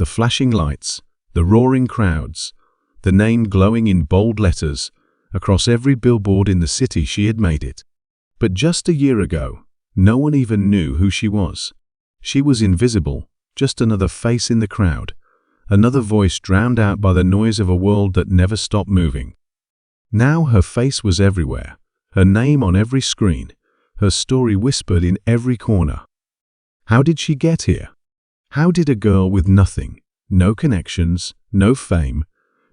The flashing lights, the roaring crowds, the name glowing in bold letters across every billboard in the city. She had made it. But just a year ago, no one even knew who she was. She was invisible, just another face in the crowd, another voice drowned out by the noise of a world that never stopped moving. Now her face was everywhere, her name on every screen, her story whispered in every corner. How did she get here? How did a girl with nothing, no connections, no fame,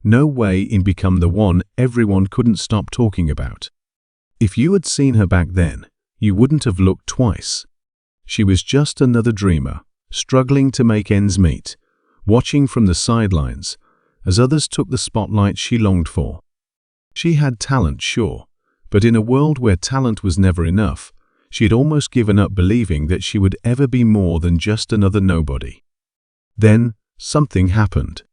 no way in become the one everyone couldn't stop talking about? If you had seen her back then, you wouldn't have looked twice. She was just another dreamer, struggling to make ends meet, watching from the sidelines as others took the spotlight she longed for. She had talent, sure, but in a world where talent was never enough, she had almost given up believing that she would ever be more than just another nobody. Then something happened.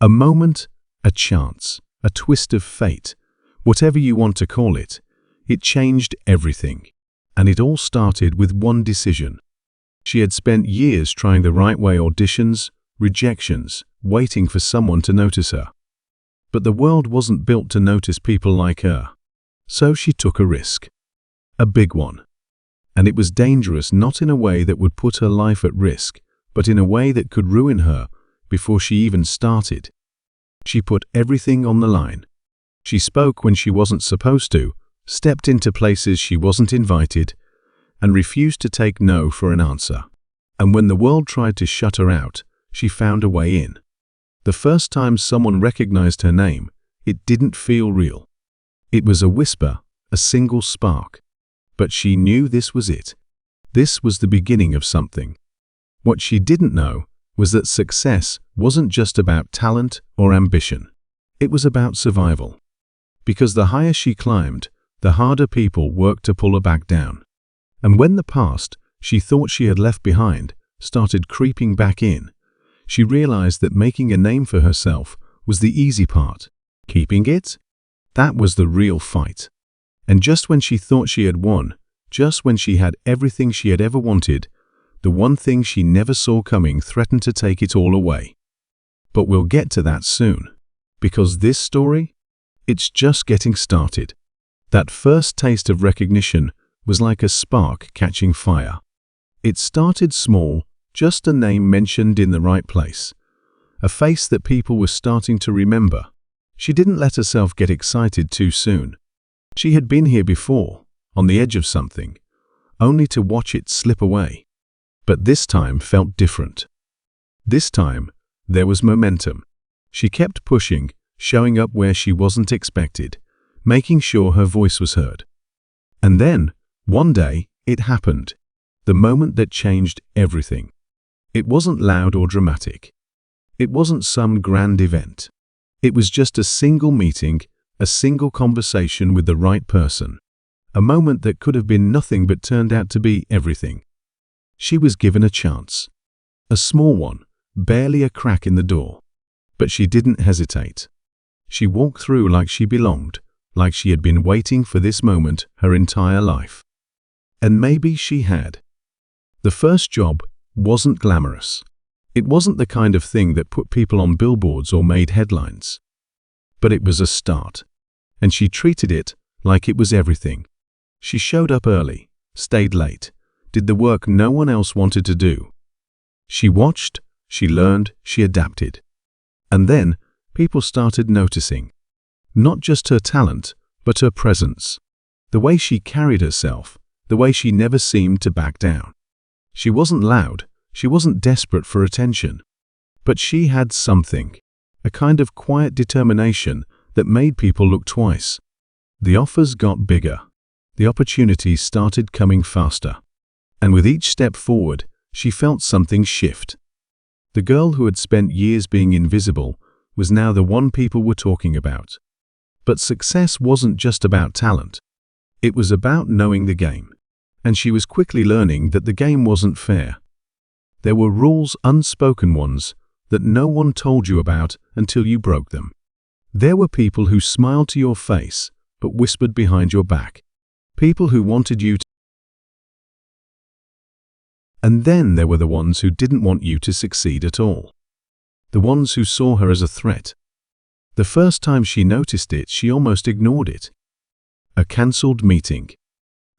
A moment, a chance, a twist of fate, whatever you want to call it. It changed everything. And it all started with one decision. She had spent years trying the right way, auditions, rejections, waiting for someone to notice her. But the world wasn't built to notice people like her. So she took a risk. A big one. And it was dangerous, not in a way that would put her life at risk, but in a way that could ruin her before she even started. She put everything on the line. She spoke when she wasn't supposed to, stepped into places she wasn't invited, and refused to take no for an answer. And when the world tried to shut her out, she found a way in. The first time someone recognized her name, it didn't feel real. It was a whisper, a single spark. But she knew this was it. This was the beginning of something. What she didn't know was that success wasn't just about talent or ambition. It was about survival. Because the higher she climbed, the harder people worked to pull her back down. And when the past she thought she had left behind started creeping back in, she realized that making a name for herself was the easy part. Keeping it? That was the real fight. And just when she thought she had won, just when she had everything she had ever wanted, the one thing she never saw coming threatened to take it all away. But we'll get to that soon. Because this story, it's just getting started. That first taste of recognition was like a spark catching fire. It started small, just a name mentioned in the right place. A face that people were starting to remember. She didn't let herself get excited too soon. She had been here before, on the edge of something, only to watch it slip away. But this time felt different. This time, there was momentum. She kept pushing, showing up where she wasn't expected, making sure her voice was heard. And then, one day, it happened. The moment that changed everything. It wasn't loud or dramatic. It wasn't some grand event. It was just a single meeting, a single conversation with the right person. A moment that could have been nothing but turned out to be everything. She was given a chance. A small one, barely a crack in the door. But she didn't hesitate. She walked through like she belonged, like she had been waiting for this moment her entire life. And maybe she had. The first job wasn't glamorous. It wasn't the kind of thing that put people on billboards or made headlines. But it was a start. And she treated it like it was everything. She showed up early, stayed late, did the work no one else wanted to do. She watched, she learned, she adapted. And then, people started noticing. Not just her talent, but her presence. The way she carried herself, the way she never seemed to back down. She wasn't loud, she wasn't desperate for attention. But she had something. A kind of quiet determination that made people look twice. The offers got bigger. The opportunities started coming faster. And with each step forward, she felt something shift. The girl who had spent years being invisible was now the one people were talking about. But success wasn't just about talent. It was about knowing the game. And she was quickly learning that the game wasn't fair. There were rules, unspoken ones, that no one told you about until you broke them. There were people who smiled to your face, but whispered behind your back. People who wanted you to. And then there were the ones who didn't want you to succeed at all. the ones who saw her as a threat. The first time she noticed it, she almost ignored it. A cancelled meeting.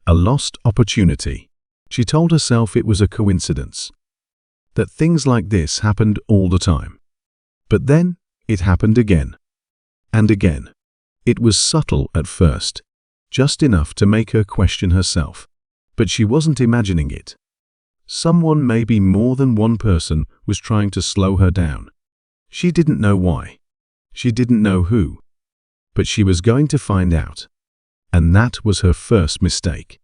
A lost opportunity. She told herself it was a coincidence. That things like this happened all the time. But then, it happened again. And again. It was subtle at first, just enough to make her question herself. But she wasn't imagining it. Someone, maybe more than one person, was trying to slow her down. She didn't know why. She didn't know who. But she was going to find out. And that was her first mistake.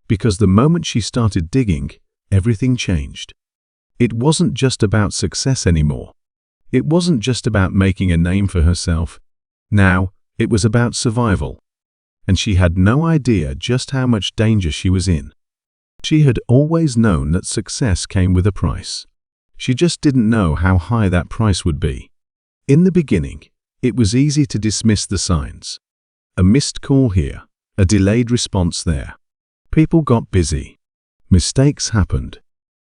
Because the moment she started digging, everything changed. It wasn't just about success anymore. It wasn't just about making a name for herself. Now, it was about survival. And she had no idea just how much danger she was in. She had always known that success came with a price. She just didn't know how high that price would be. In the beginning, it was easy to dismiss the signs. A missed call here, a delayed response there. People got busy. Mistakes happened.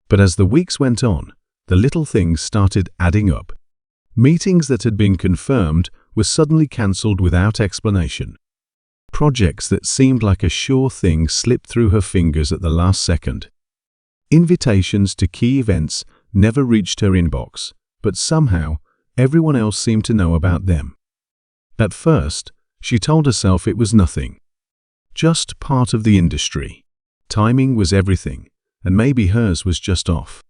But as the weeks went on, the little things started adding up. Meetings that had been confirmed were suddenly cancelled without explanation. Projects that seemed like a sure thing slipped through her fingers at the last second. Invitations to key events never reached her inbox, but somehow everyone else seemed to know about them. At first, she told herself it was nothing. Just part of the industry. Timing was everything, and maybe hers was just off.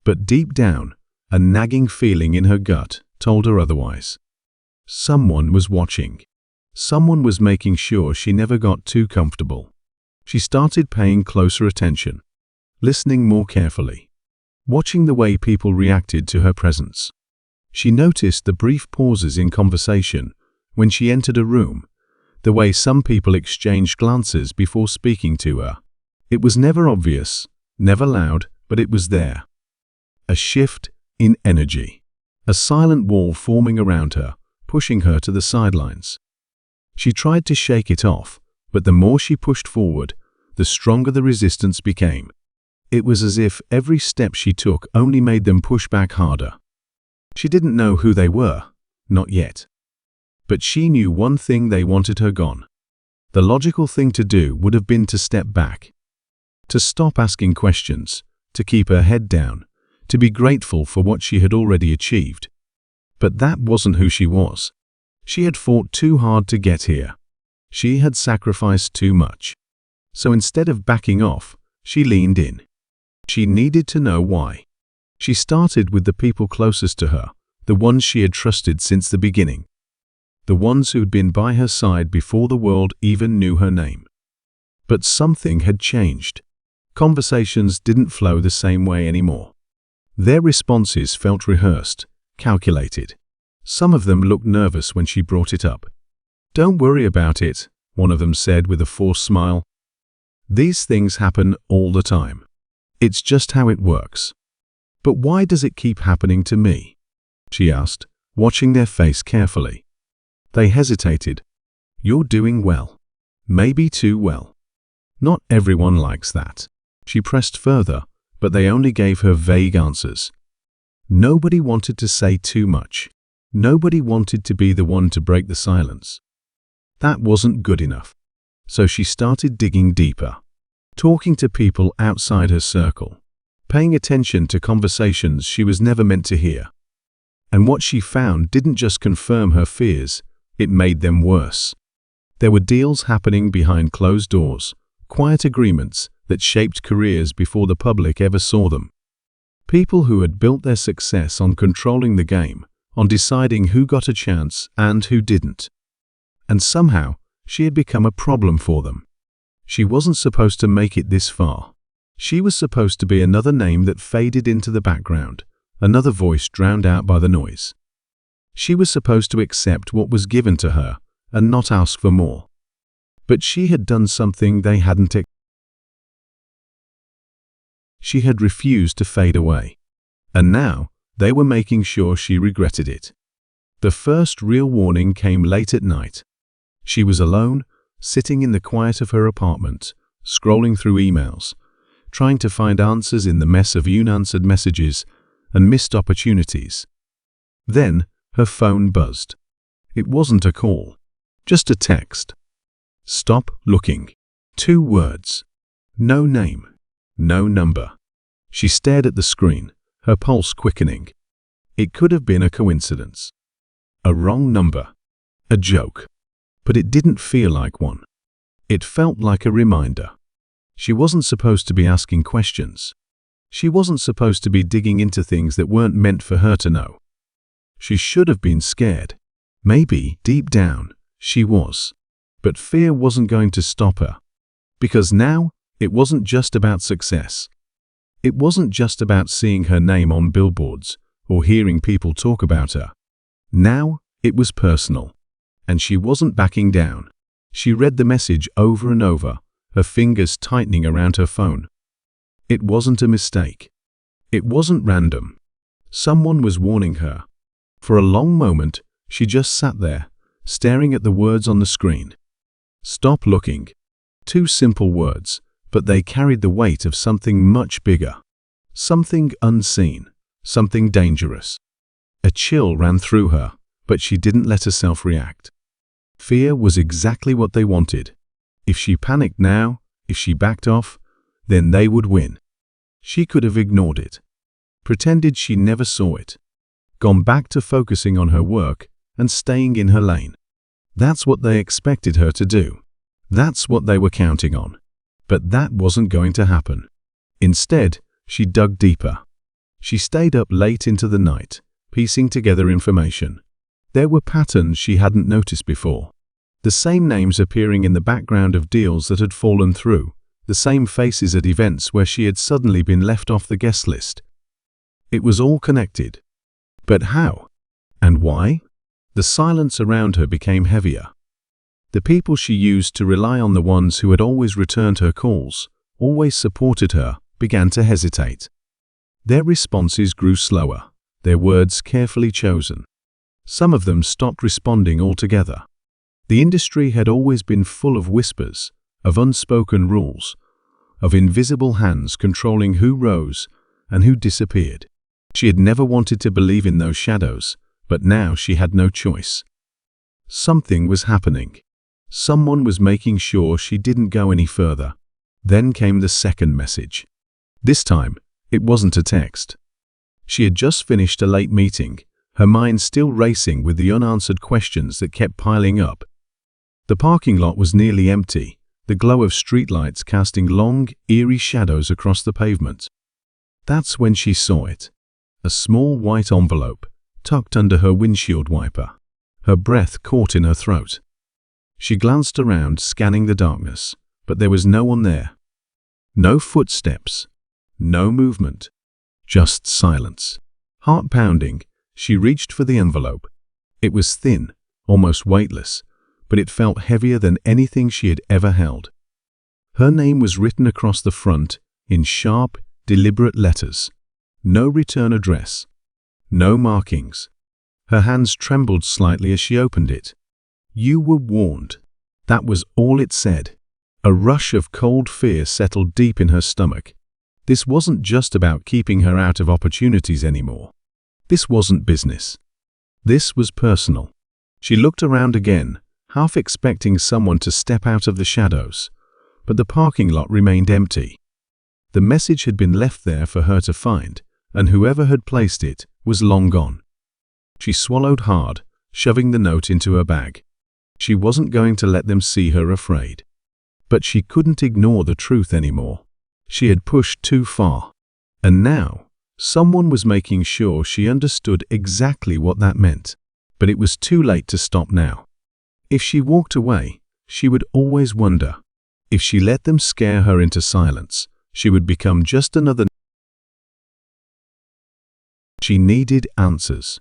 But deep down, a nagging feeling in her gut told her otherwise. Someone was watching. Someone was making sure she never got too comfortable. She started paying closer attention, listening more carefully, watching the way people reacted to her presence. She noticed the brief pauses in conversation when she entered a room, the way some people exchanged glances before speaking to her. It was never obvious, never loud, but it was there. A shift in energy. A silent wall forming around her, pushing her to the sidelines. She tried to shake it off, but the more she pushed forward, the stronger the resistance became. It was as if every step she took only made them push back harder. She didn't know who they were, not yet. But she knew one thing: they wanted her gone. The logical thing to do would have been to step back. To stop asking questions, to keep her head down, to be grateful for what she had already achieved. But that wasn't who she was. She had fought too hard to get here. She had sacrificed too much. So instead of backing off, she leaned in. She needed to know why. She started with the people closest to her, the ones she had trusted since the beginning. The ones who'd been by her side before the world even knew her name. But something had changed. Conversations didn't flow the same way anymore. Their responses felt rehearsed, calculated. Some of them looked nervous when she brought it up. "Don't worry about it," one of them said with a forced smile. "These things happen all the time. It's just how it works." "But why does it keep happening to me?" she asked, watching their face carefully. They hesitated. "You're doing well. Maybe too well." "Not everyone likes that." She pressed further, but they only gave her vague answers. Nobody wanted to say too much. Nobody wanted to be the one to break the silence. That wasn't good enough. So she started digging deeper, talking to people outside her circle, paying attention to conversations she was never meant to hear. And what she found didn't just confirm her fears, it made them worse. There were deals happening behind closed doors, quiet agreements that shaped careers before the public ever saw them. People who had built their success on controlling the game, on deciding who got a chance and who didn't. And somehow, she had become a problem for them. She wasn't supposed to make it this far. She was supposed to be another name that faded into the background, another voice drowned out by the noise. She was supposed to accept what was given to her and not ask for more. But she had done something they hadn't accepted. She had refused to fade away. And now, they were making sure she regretted it. The first real warning came late at night. She was alone, sitting in the quiet of her apartment, scrolling through emails, trying to find answers in the mess of unanswered messages and missed opportunities. Then her phone buzzed. It wasn't a call, just a text. Stop looking. 2 words. No name. No number. She stared at the screen, her pulse quickening. It could have been a coincidence. A wrong number. A joke. But it didn't feel like one. It felt like a reminder. She wasn't supposed to be asking questions. She wasn't supposed to be digging into things that weren't meant for her to know. She should have been scared. Maybe, deep down, she was. But fear wasn't going to stop her. Because now, it wasn't just about success. It wasn't just about seeing her name on billboards or hearing people talk about her. Now, it was personal. And she wasn't backing down. She read the message over and over, her fingers tightening around her phone. It wasn't a mistake. It wasn't random. Someone was warning her. For a long moment, she just sat there, staring at the words on the screen. Stop looking. 2 simple words, but they carried the weight of something much bigger. Something unseen. Something dangerous. A chill ran through her, but she didn't let herself react. Fear was exactly what they wanted. If she panicked now, if she backed off, then they would win. She could have ignored it. Pretended she never saw it. Gone back to focusing on her work and staying in her lane. That's what they expected her to do. That's what they were counting on. But that wasn't going to happen. Instead, she dug deeper. She stayed up late into the night, piecing together information. There were patterns she hadn't noticed before. The same names appearing in the background of deals that had fallen through. The same faces at events where she had suddenly been left off the guest list. It was all connected. But how? And why? The silence around her became heavier. The people she used to rely on, the ones who had always returned her calls, always supported her, began to hesitate. Their responses grew slower, their words carefully chosen. Some of them stopped responding altogether. The industry had always been full of whispers, of unspoken rules, of invisible hands controlling who rose and who disappeared. She had never wanted to believe in those shadows, but now she had no choice. Something was happening. Someone was making sure she didn't go any further. Then came the second message. This time, it wasn't a text. She had just finished a late meeting, her mind still racing with the unanswered questions that kept piling up. The parking lot was nearly empty, the glow of streetlights casting long, eerie shadows across the pavement. That's when she saw it. A small white envelope, tucked under her windshield wiper. Her breath caught in her throat. She glanced around, scanning the darkness, but there was no one there. No footsteps. No movement. Just silence. Heart pounding, she reached for the envelope. It was thin, almost weightless, but it felt heavier than anything she had ever held. Her name was written across the front in sharp, deliberate letters. No return address. No markings. Her hands trembled slightly as she opened it. You were warned. That was all it said. A rush of cold fear settled deep in her stomach. This wasn't just about keeping her out of opportunities anymore. This wasn't business. This was personal. She looked around again, half expecting someone to step out of the shadows, but the parking lot remained empty. The message had been left there for her to find, and whoever had placed it was long gone. She swallowed hard, shoving the note into her bag. She wasn't going to let them see her afraid. But she couldn't ignore the truth anymore. She had pushed too far. And now, someone was making sure she understood exactly what that meant. But it was too late to stop now. If she walked away, she would always wonder. If she let them scare her into silence, she would become just another. She needed answers.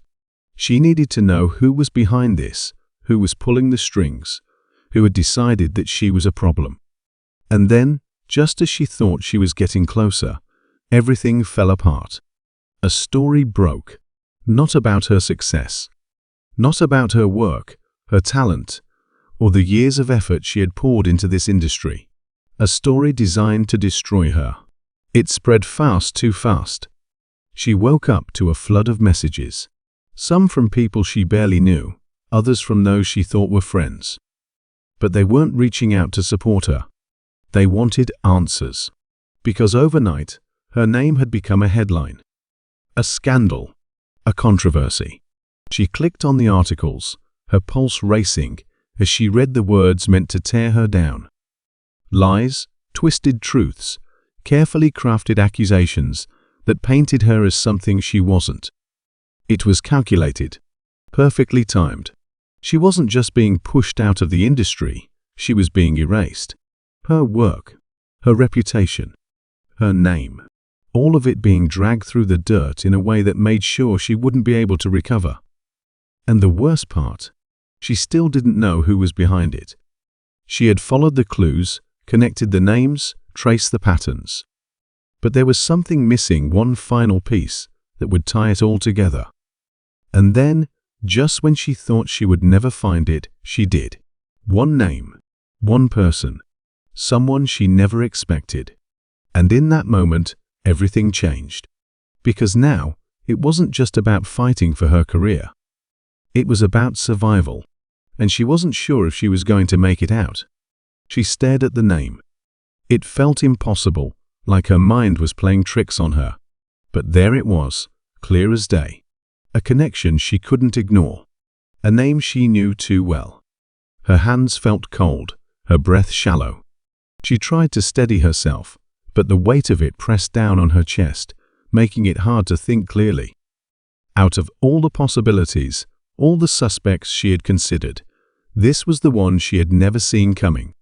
She needed to know who was behind this, who was pulling the strings, who had decided that she was a problem. And then, just as she thought she was getting closer, everything fell apart. A story broke. Not about her success. Not about her work, her talent, or the years of effort she had poured into this industry. A story designed to destroy her. It spread fast, too fast. She woke up to a flood of messages. Some from people she barely knew, others from those she thought were friends. But they weren't reaching out to support her. They wanted answers. Because overnight, her name had become a headline. A scandal. A controversy. She clicked on the articles, her pulse racing, as she read the words meant to tear her down. Lies, twisted truths, carefully crafted accusations that painted her as something she wasn't. It was calculated, perfectly timed. She wasn't just being pushed out of the industry, she was being erased. Her work, her reputation, her name, all of it being dragged through the dirt in a way that made sure she wouldn't be able to recover. And the worst part, she still didn't know who was behind it. She had followed the clues, connected the names, traced the patterns. But there was something missing, one final piece that would tie it all together. And then, just when she thought she would never find it, she did. One name, one person, someone she never expected. And in that moment, everything changed. Because now, it wasn't just about fighting for her career. It was about survival, and she wasn't sure if she was going to make it out. She stared at the name. It felt impossible, like her mind was playing tricks on her. But there it was, clear as day. A connection she couldn't ignore. A name she knew too well. Her hands felt cold, her breath shallow. She tried to steady herself, but the weight of it pressed down on her chest, making it hard to think clearly. Out of all the possibilities, all the suspects she had considered, this was the one she had never seen coming.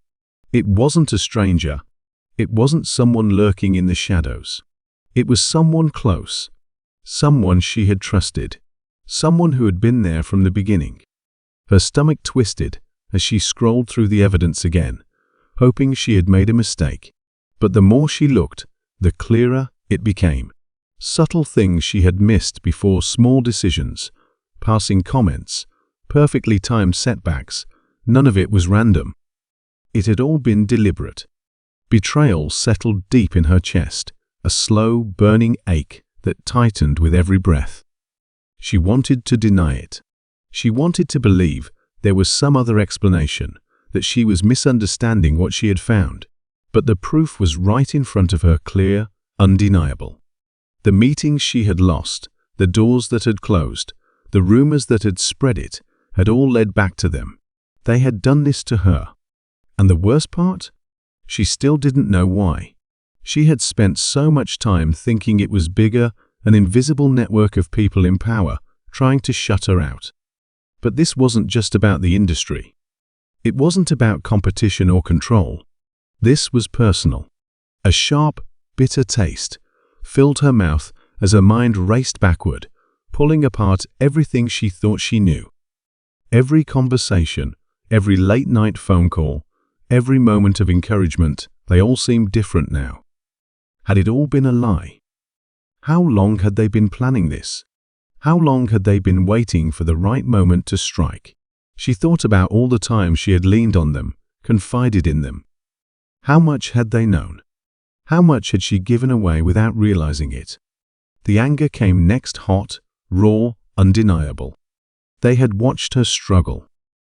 It wasn't a stranger. It wasn't someone lurking in the shadows. It was someone close. Someone she had trusted. Someone who had been there from the beginning. Her stomach twisted as she scrolled through the evidence again, hoping she had made a mistake. But the more she looked, the clearer it became. Subtle things she had missed before, small decisions, passing comments, perfectly timed setbacks, none of it was random. It had all been deliberate. Betrayal settled deep in her chest, a slow, burning ache that tightened with every breath. She wanted to deny it. She wanted to believe there was some other explanation, that she was misunderstanding what she had found. But the proof was right in front of her, clear, undeniable. The meetings she had lost, the doors that had closed, the rumors that had spread it, had all led back to them. They had done this to her. And the worst part? She still didn't know why. She had spent so much time thinking it was bigger, an invisible network of people in power, trying to shut her out. But this wasn't just about the industry. It wasn't about competition or control. This was personal. A sharp, bitter taste filled her mouth as her mind raced backward, pulling apart everything she thought she knew. Every conversation, every late-night phone call, every moment of encouragement, they all seemed different now. Had it all been a lie? How long had they been planning this? How long had they been waiting for the right moment to strike? She thought about all the times she had leaned on them, confided in them. How much had they known? How much had she given away without realizing it? The anger came next, hot, raw, undeniable. They had watched her struggle.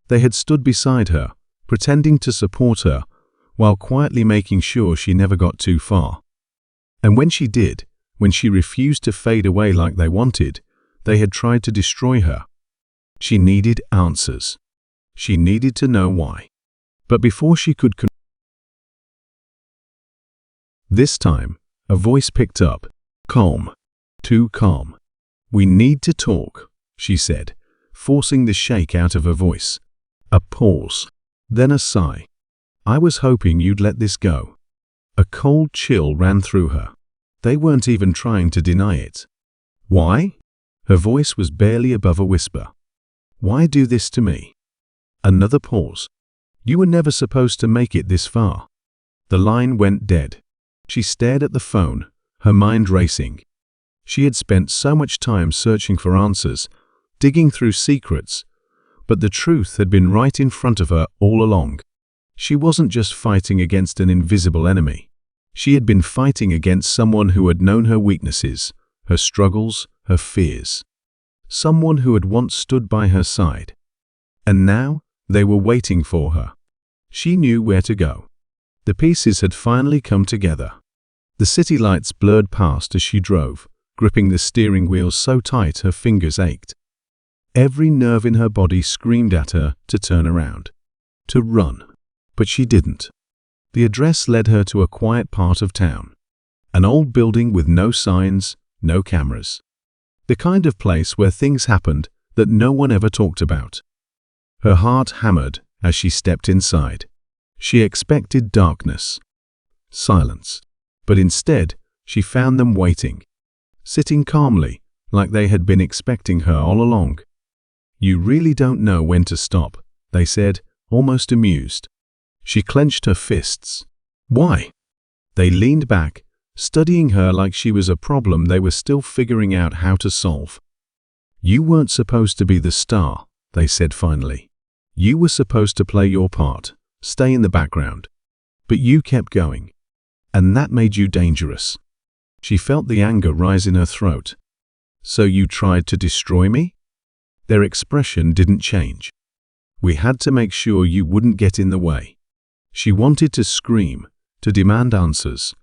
They had stood beside her, pretending to support her, while quietly making sure she never got too far. And when she did, when she refused to fade away like they wanted, they had tried to destroy her. She needed answers. She needed to know why. But before she could this time, a voice picked up. Calm. Too calm. "We need to talk," she said, forcing the shake out of her voice. A pause. Then a sigh. "I was hoping you'd let this go." A cold chill ran through her. They weren't even trying to deny it. "Why?" Her voice was barely above a whisper. "Why do this to me?" Another pause. "You were never supposed to make it this far." The line went dead. She stared at the phone, her mind racing. She had spent so much time searching for answers, digging through secrets, but the truth had been right in front of her all along. She wasn't just fighting against an invisible enemy. She had been fighting against someone who had known her weaknesses, her struggles, her fears. someone who had once stood by her side. And now, they were waiting for her. She knew where to go. The pieces had finally come together. The city lights blurred past as she drove, gripping the steering wheel so tight her fingers ached. Every nerve in her body screamed at her to turn around, to run. But she didn't. The address led her to a quiet part of town. An old building with no signs, no cameras. The kind of place where things happened that no one ever talked about. Her heart hammered as she stepped inside. She expected darkness, silence, but instead she found them waiting, sitting calmly like they had been expecting her all along. "You really don't know when to stop," they said, almost amused. She clenched her fists. "Why?" They leaned back, studying her like she was a problem they were still figuring out how to solve. "You weren't supposed to be the star," they said finally. "You were supposed to play your part, stay in the background. But you kept going. And that made you dangerous." She felt the anger rise in her throat. "So you tried to destroy me?" Their expression didn't change. "We had to make sure you wouldn't get in the way." She wanted to scream, to demand answers.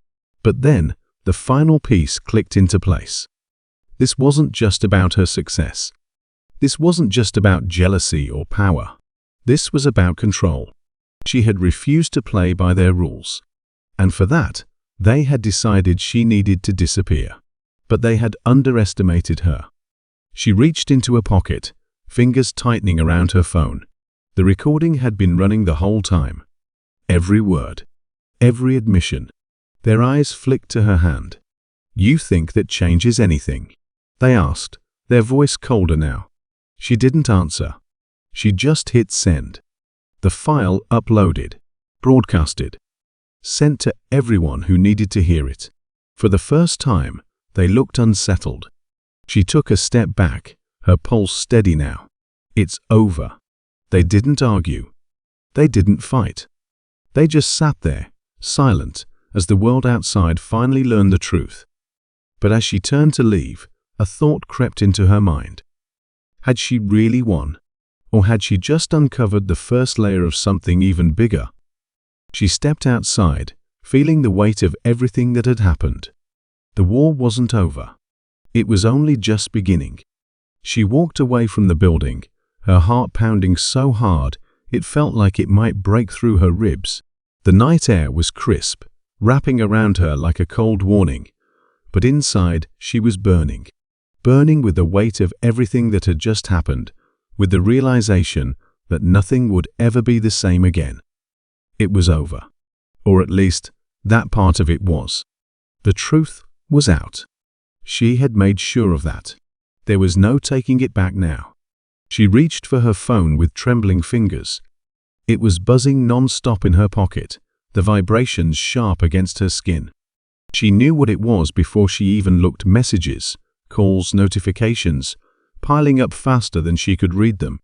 But then, the final piece clicked into place. This wasn't just about her success. This wasn't just about jealousy or power. This was about control. She had refused to play by their rules. And for that, they had decided she needed to disappear. But they had underestimated her. She reached into a pocket, fingers tightening around her phone. The recording had been running the whole time. Every word, every admission. Their eyes flicked to her hand. "You think that changes anything?" they asked, their voice colder now. She didn't answer. She just hit send. The file uploaded, broadcasted, sent to everyone who needed to hear it. For the first time, they looked unsettled. She took a step back, her pulse steady now. It's over. They didn't argue. They didn't fight. They just sat there, silent, as the world outside finally learned the truth. But as she turned to leave, a thought crept into her mind. Had she really won? Or had she just uncovered the first layer of something even bigger? She stepped outside, feeling the weight of everything that had happened. The war wasn't over. It was only just beginning. She walked away from the building, her heart pounding so hard it felt like it might break through her ribs. The night air was crisp, wrapping around her like a cold warning. But inside, she was burning. Burning with the weight of everything that had just happened, with the realization that nothing would ever be the same again. It was over. Or at least, that part of it was. The truth was out. She had made sure of that. There was no taking it back now. She reached for her phone with trembling fingers. It was buzzing non-stop in her pocket, the vibrations sharp against her skin. She knew what it was before she even looked. Messages, calls, notifications, piling up faster than she could read them.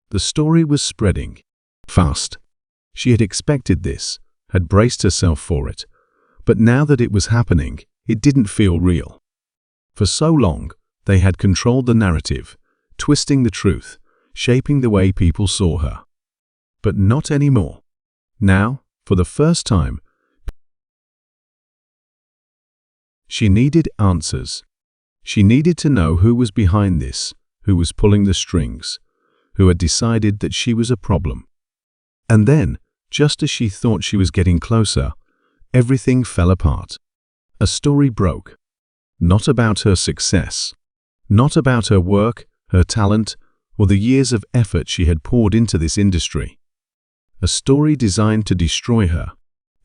The story was spreading. Fast. She had expected this, had braced herself for it. But now that it was happening, it didn't feel real. For so long, they had controlled the narrative, twisting the truth, shaping the way people saw her. But not anymore. Now, for the first time, she needed answers. She needed to know who was behind this, who was pulling the strings, who had decided that she was a problem. And then, just as she thought she was getting closer, everything fell apart. A story broke. Not about her success. Not about her work, her talent, or the years of effort she had poured into this industry. A story designed to destroy her.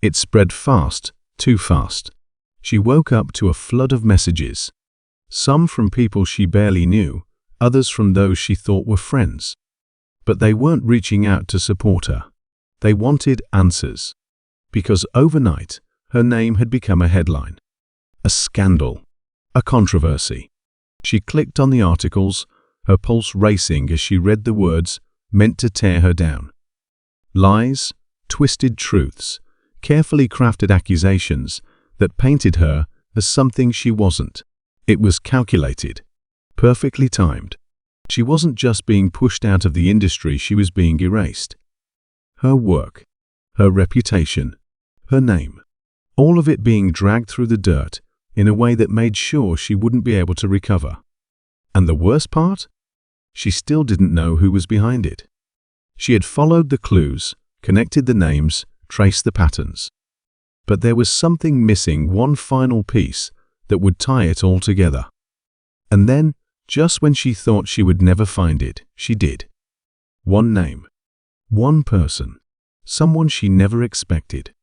It spread fast, too fast. She woke up to a flood of messages. Some from people she barely knew, others from those she thought were friends. But they weren't reaching out to support her. They wanted answers. Because overnight, her name had become a headline. A scandal. A controversy. She clicked on the articles, her pulse racing as she read the words meant to tear her down. Lies, twisted truths, carefully crafted accusations that painted her as something she wasn't. It was calculated, perfectly timed. She wasn't just being pushed out of the industry, she was being erased. Her work, her reputation, her name, all of it being dragged through the dirt in a way that made sure she wouldn't be able to recover. And the worst part? She still didn't know who was behind it. She had followed the clues, connected the names, traced the patterns. But there was something missing, one final piece that would tie it all together. And then, just when she thought she would never find it, she did. One name, one person, someone she never expected.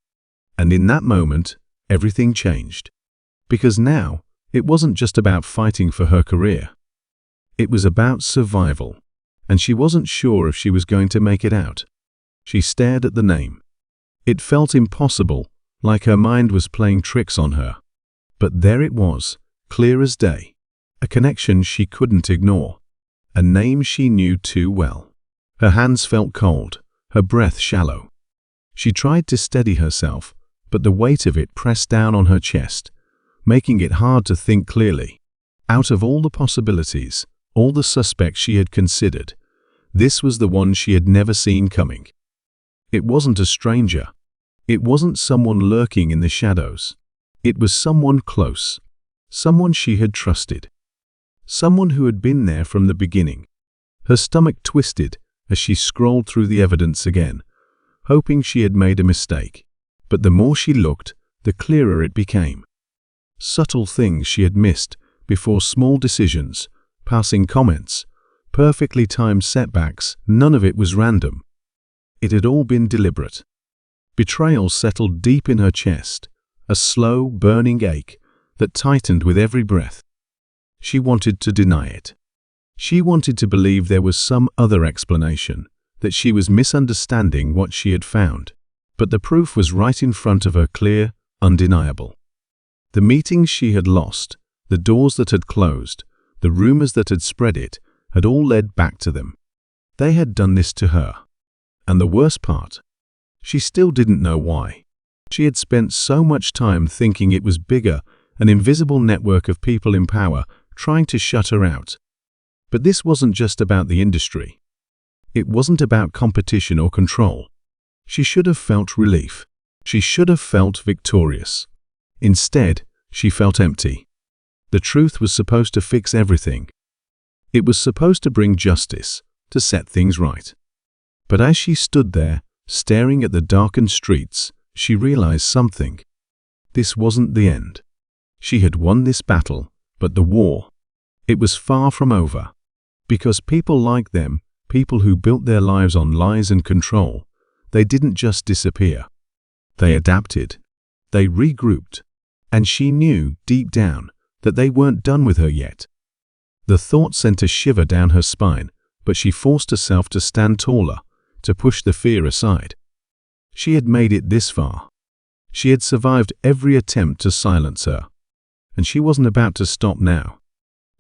And in that moment, everything changed. Because now, it wasn't just about fighting for her career. It was about survival, and she wasn't sure if she was going to make it out. She stared at the name. It felt impossible, like her mind was playing tricks on her. But there it was, clear as day. A connection she couldn't ignore. A name she knew too well. Her hands felt cold, her breath shallow. She tried to steady herself, but the weight of it pressed down on her chest, making it hard to think clearly. Out of all the possibilities, all the suspects she had considered, this was the one she had never seen coming. It wasn't a stranger. It wasn't someone lurking in the shadows. It was someone close, someone she had trusted, someone who had been there from the beginning. Her stomach twisted as she scrolled through the evidence again, hoping she had made a mistake. But the more she looked, the clearer it became. Subtle things she had missed before, small decisions, passing comments, perfectly timed setbacks, none of it was random. It had all been deliberate. Betrayal settled deep in her chest, a slow, burning ache that tightened with every breath. She wanted to deny it. She wanted to believe there was some other explanation, that she was misunderstanding what she had found. But the proof was right in front of her, clear, undeniable. The meetings she had lost, the doors that had closed, the rumors that had spread it, had all led back to them. They had done this to her. And the worst part, she still didn't know why. She had spent so much time thinking it was bigger, an invisible network of people in power trying to shut her out. But this wasn't just about the industry. It wasn't about competition or control. She should have felt relief. She should have felt victorious. Instead, she felt empty. The truth was supposed to fix everything. It was supposed to bring justice, to set things right. But as she stood there, staring at the darkened streets, she realized something. This wasn't the end. She had won this battle, but the war, it was far from over. Because people like them, people who built their lives on lies and control, they didn't just disappear. They adapted. They regrouped. And she knew, deep down, that they weren't done with her yet. The thought sent a shiver down her spine, but she forced herself to stand taller, to push the fear aside. She had made it this far. She had survived every attempt to silence her. And she wasn't about to stop now.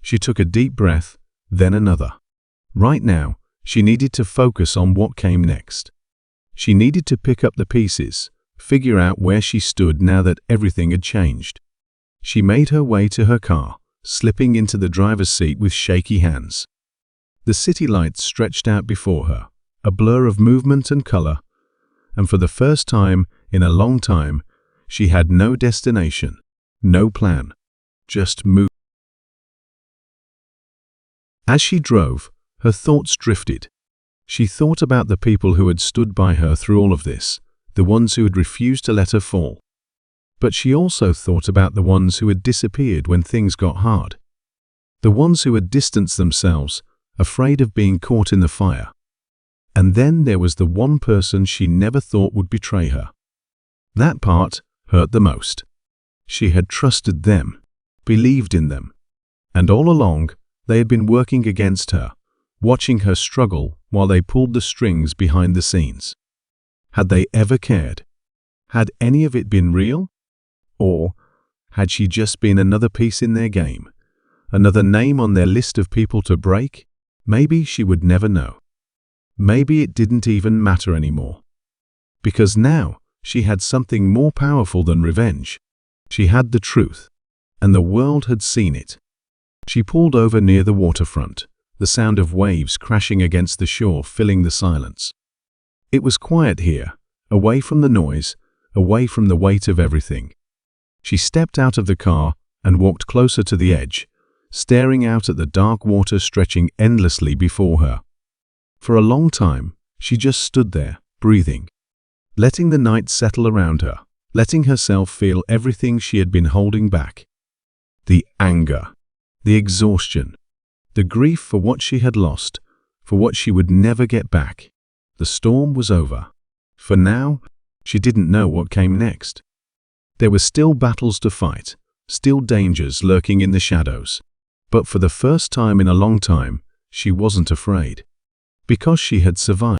She took a deep breath, then another. Right now, she needed to focus on what came next. She needed to pick up the pieces, figure out where she stood now that everything had changed. She made her way to her car, slipping into the driver's seat with shaky hands. The city lights stretched out before her, a blur of movement and color, and for the first time in a long time, she had no destination, no plan, just move. As she drove, her thoughts drifted. She thought about the people who had stood by her through all of this, the ones who had refused to let her fall. But she also thought about the ones who had disappeared when things got hard. The ones who had distanced themselves, afraid of being caught in the fire. And then there was the one person she never thought would betray her. That part hurt the most. She had trusted them, believed in them. And all along, they had been working against her, watching her struggle while they pulled the strings behind the scenes. Had they ever cared? Had any of it been real? Or had she just been another piece in their game? Another name on their list of people to break? Maybe she would never know. Maybe it didn't even matter anymore. Because now, she had something more powerful than revenge. She had the truth, and the world had seen it. She pulled over near the waterfront, the sound of waves crashing against the shore filling the silence. It was quiet here, away from the noise, away from the weight of everything. She stepped out of the car and walked closer to the edge, staring out at the dark water stretching endlessly before her. For a long time, she just stood there, breathing, letting the night settle around her, letting herself feel everything she had been holding back. The anger, the exhaustion, the grief for what she had lost, for what she would never get back. The storm was over. For now, she didn't know what came next. There were still battles to fight, still dangers lurking in the shadows. But for the first time in a long time, she wasn't afraid. Because she had survived.